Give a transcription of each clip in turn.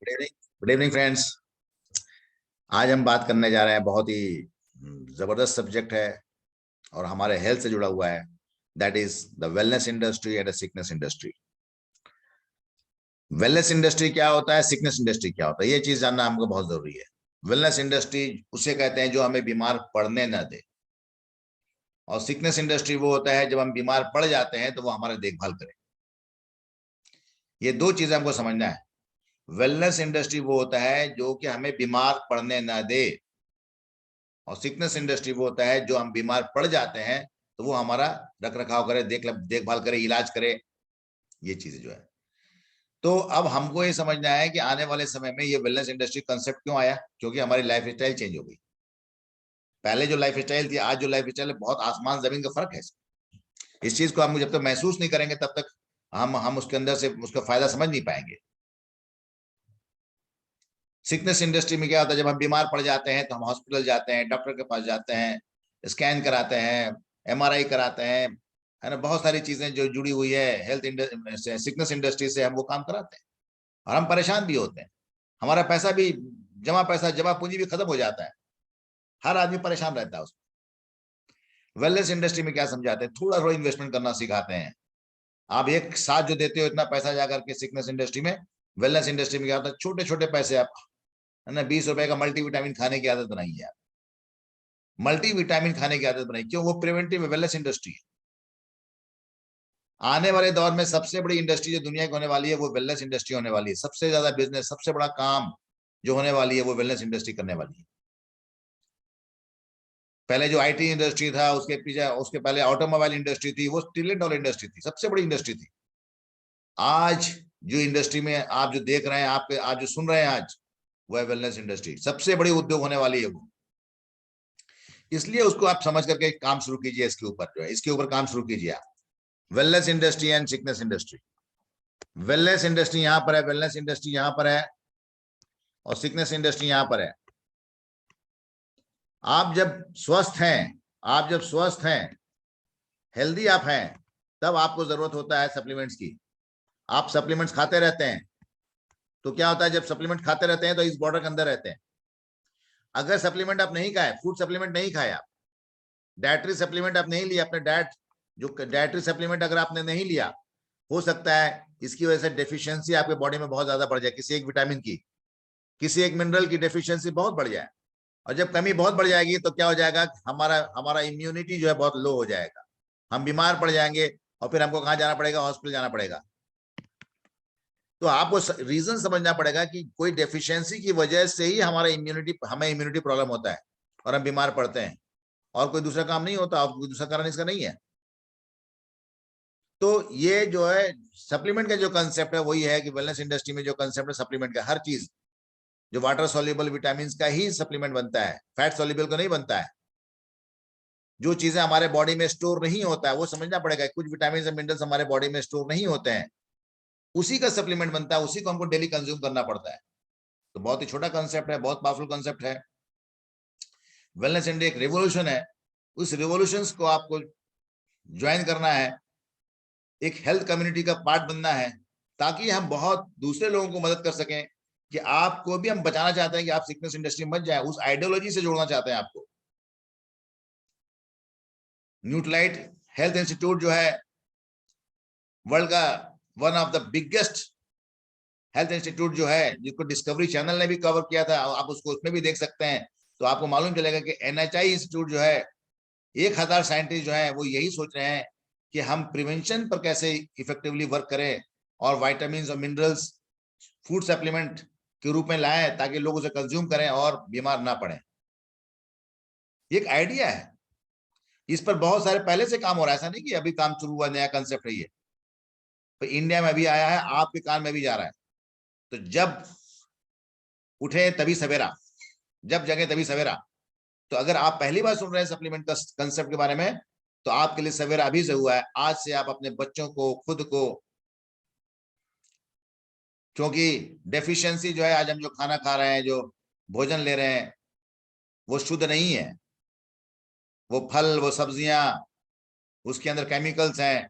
Good evening friends. आज हम बात करने जा रहे हैं, बहुत ही जबरदस्त सब्जेक्ट है और हमारे हेल्थ से जुड़ा हुआ है। That is the wellness industry and the sickness industry. Wellness industry क्या होता है, सिकनेस इंडस्ट्री क्या होता है, ये चीज जानना हमको बहुत जरूरी है। वेलनेस इंडस्ट्री उसे कहते हैं जो हमें बीमार पड़ने न दे, और सिकनेस इंडस्ट्री वो होता है जब हम बीमार पड़ जाते हैं तो वो हमारी देखभाल करे। ये दो चीजें हमको समझना है। वेलनेस इंडस्ट्री वो होता है जो कि हमें बीमार पड़ने न दे, और सिकनेस इंडस्ट्री वो होता है जो हम बीमार पड़ जाते हैं तो वो हमारा रख रखाव करे, देखभाल करे, इलाज करे। ये चीजें जो है, तो अब हमको ये समझना है कि आने वाले समय में ये वेलनेस इंडस्ट्री कंसेप्ट क्यों आया, क्योंकि हमारी लाइफ स्टाइल चेंज हो गई। पहले जो लाइफ स्टाइल थी, आज जो लाइफ स्टाइल है, बहुत आसमान जमीन का फर्क है। इस चीज को हम जब तक महसूस नहीं करेंगे तब तक हम उसके अंदर से उसका फायदा समझ नहीं पाएंगे। सिकनेस इंडस्ट्री में क्या होता है, जब हम बीमार पड़ जाते हैं तो हम हॉस्पिटल जाते हैं, डॉक्टर के पास जाते हैं, स्कैन कराते हैं, एमआरआई कराते हैं, है ना। बहुत सारी चीजें जो जुड़ी हुई है सिकनेस इंडस्ट्री से, हम वो काम कराते हैं और हम परेशान भी होते हैं। हमारा पैसा भी, जमा पूंजी भी खत्म हो जाता है। हर आदमी परेशान रहता है उसमें। वेलनेस इंडस्ट्री में क्या समझाते हैं, थोड़ा थोड़ा इन्वेस्टमेंट करना सिखाते हैं। आप एक साथ जो देते हो इतना पैसा जाकर के सिकनेस इंडस्ट्री में, वेलनेस इंडस्ट्री में क्या होता है, छोटे छोटे पैसे आप, है ना, 20 रुपए का मल्टीविटामिन खाने की आदत बनाई है। मल्टीविटामिन खाने की आदत बनाई, क्यों? वो प्रिवेंटिव वेलनेस इंडस्ट्री है। आने वाले दौर में सबसे बड़ी इंडस्ट्री जो दुनिया की होने वाली है वो वेलनेस इंडस्ट्री होने वाली है। सबसे ज्यादा बिजनेस, सबसे बड़ा काम जो होने वाली है वो वेलनेस इंडस्ट्री करने वाली है। पहले जो आईटी इंडस्ट्री था, उसके पीछे, उसके पहले ऑटोमोबाइल इंडस्ट्री थी, वो ट्रिलियन डॉलर इंडस्ट्री थी, सबसे बड़ी इंडस्ट्री थी। आज जो इंडस्ट्री में आप जो देख रहे हैं, आपके आज जो सुन रहे हैं आज, वो है वेलनेस इंडस्ट्री। सबसे बड़ी उद्योग होने वाली है वो। इसलिए उसको आप समझ करके काम शुरू कीजिए, इसके ऊपर जो है, इसके ऊपर काम शुरू कीजिए आप। Wellness industry and sickness industry. Wellness industry यहां पर है, वेलनेस इंडस्ट्री यहां पर है, और सिकनेस इंडस्ट्री यहां पर है। आप जब स्वस्थ हैं, आप जब स्वस्थ हैं, हेल्दी आप हैं, तब आपको जरूरत होता है सप्लीमेंट्स की। आप सप्लीमेंट्स खाते रहते हैं तो क्या होता है, जब सप्लीमेंट खाते रहते हैं तो इस बॉर्डर के अंदर रहते हैं। अगर सप्लीमेंट आप नहीं खाए, फूड सप्लीमेंट नहीं खाए, आप डायट्री सप्लीमेंट आप नहीं लिया, अपने डायट्री सप्लीमेंट अगर आपने नहीं लिया, हो सकता है इसकी वजह से डेफिशिएंसी आपके बॉडी में बहुत ज्यादा बढ़ जाए, किसी एक विटामिन की, किसी एक मिनरल की डेफिशिएंसी बहुत बढ़ जाए। और जब कमी बहुत बढ़ जाएगी तो क्या हो जाएगा, हमारा हमारा इम्यूनिटी जो है बहुत लो हो जाएगा, हम बीमार पड़ जाएंगे, और फिर हमको कहाँ जाना पड़ेगा, हॉस्पिटल जाना पड़ेगा। तो आपको रीजन समझना पड़ेगा कि कोई डेफिशिएंसी की वजह से ही हमें इम्यूनिटी प्रॉब्लम होता है और हम बीमार पड़ते हैं, और कोई दूसरा काम नहीं होता, और कोई दूसरा कारण इसका नहीं है। तो ये जो है सप्लीमेंट का जो कंसेप्ट है वही है कि वेलनेस इंडस्ट्री में जो कंसेप्ट है सप्लीमेंट का, हर चीज जो वाटर सॉल्युबल विटामिन का ही सप्लीमेंट बनता है, फैट सॉल्युबल को नहीं बनता है। जो चीजें हमारे बॉडी में स्टोर नहीं होता है वो समझना पड़ेगा। कुछ विटामिन और मिनरल्स हमारे बॉडी में स्टोर नहीं होते हैं, उसी का सप्लीमेंट बनता है, उसी को हमको डेली कंज्यूम करना पड़ता है। तो बहुत ही छोटा कंसेप्ट है, बहुत पावरफुल कंसेप्ट है। वेलनेस इंडिया एक रिवोल्यूशन है, उस रिवोल्यूशन को आपको ज्वाइन करना है, एक हेल्थ कम्युनिटी का पार्ट बनना है, ताकि हम बहुत दूसरे लोगों को मदद कर सकें, कि आपको भी हम बचाना चाहते हैं कि आप सिकनेस इंडस्ट्री में मत जाए, उस आइडियोलॉजी से जोड़ना चाहते हैं आपको। न्यूट्राइट हेल्थ इंस्टीट्यूट जो है वर्ल्ड का one of the biggest health institute जो है, जिसको डिस्कवरी चैनल ने भी कवर किया था, आप उसको उसमें भी देख सकते हैं, तो आपको मालूम चलेगा कि एनएचआई इंस्टीट्यूट जो है, 1000 साइंटिस्ट जो है वो यही सोच रहे हैं कि हम प्रिवेंशन पर कैसे इफेक्टिवली वर्क करें, और वाइटामिन और मिनरल्स फूड सप्लीमेंट के रूप में लाएं, ताकि लोग उसे कंज्यूम करें और बीमार ना पड़े। एक आइडिया है, इस पर बहुत सारे पहले से काम हो रहा है, ऐसा नहीं कि अभी काम शुरू हुआ, नया कंसेप्ट है ये। तो इंडिया में भी आया है, आपके कान में भी जा रहा है। तो जब उठे तभी सवेरा, जब जगे तभी सवेरा। तो अगर आप पहली बार सुन रहे हैं सप्लीमेंट का कंसेप्ट के बारे में, तो आपके लिए सवेरा अभी से हुआ है। आज से आप अपने बच्चों को, खुद को, क्योंकि डेफिशिएंसी जो है, आज हम जो खाना खा रहे हैं, जो भोजन ले रहे हैं, वो शुद्ध नहीं है। वो फल, वो सब्जियां, उसके अंदर केमिकल्स हैं,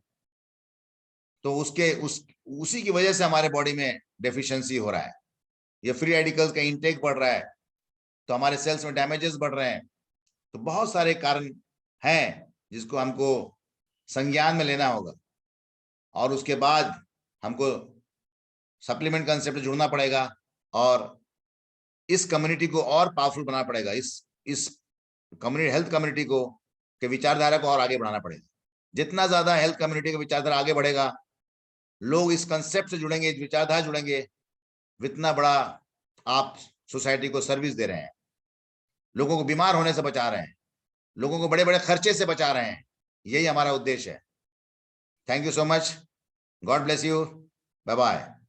तो उसी की वजह से हमारे बॉडी में डेफिशिएंसी हो रहा है। ये फ्री रेडिकल्स का इनटेक बढ़ रहा है, तो हमारे सेल्स में डैमेजेस बढ़ रहे हैं। तो बहुत सारे कारण हैं जिसको हमको संज्ञान में लेना होगा, और उसके बाद हमको सप्लीमेंट कंसेप्ट से जुड़ना पड़ेगा और इस कम्युनिटी को और पावरफुल बनाना पड़ेगा। इस कम्युनिटी, हेल्थ कम्युनिटी को के विचारधारा को और आगे बढ़ाना पड़ेगा। जितना ज्यादा हेल्थ कम्युनिटी का विचारधारा आगे बढ़ेगा, लोग इस कंसेप्ट से जुड़ेंगे, इस विचारधारा जुड़ेंगे, इतना बड़ा आप सोसाइटी को सर्विस दे रहे हैं, लोगों को बीमार होने से बचा रहे हैं, लोगों को बड़े बड़े खर्चे से बचा रहे हैं। यही हमारा उद्देश्य है। Thank you so much. God bless you. Bye bye.